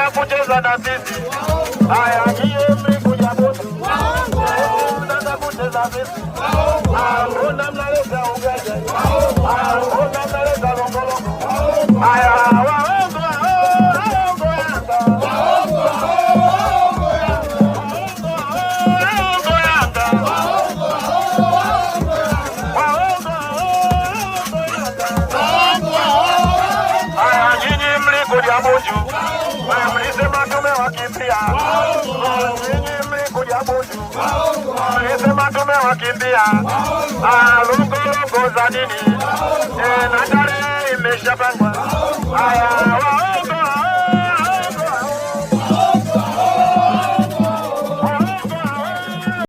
mnataka kucheza na sisi. Haya nyie mlikuja Bunju, mnataka kucheza sisi. Mbona mnaleta ugaja? Mbona mnaleta longolongo? Haya waongo Yanga. Haya nyinyi mlikuja Bunju, mlisema tumewakimbia. Nyinyi mlikuja Bunju, mlisema tumewakimbia. Longo za nini? Na tarehe imeshapangwa. Haya waongo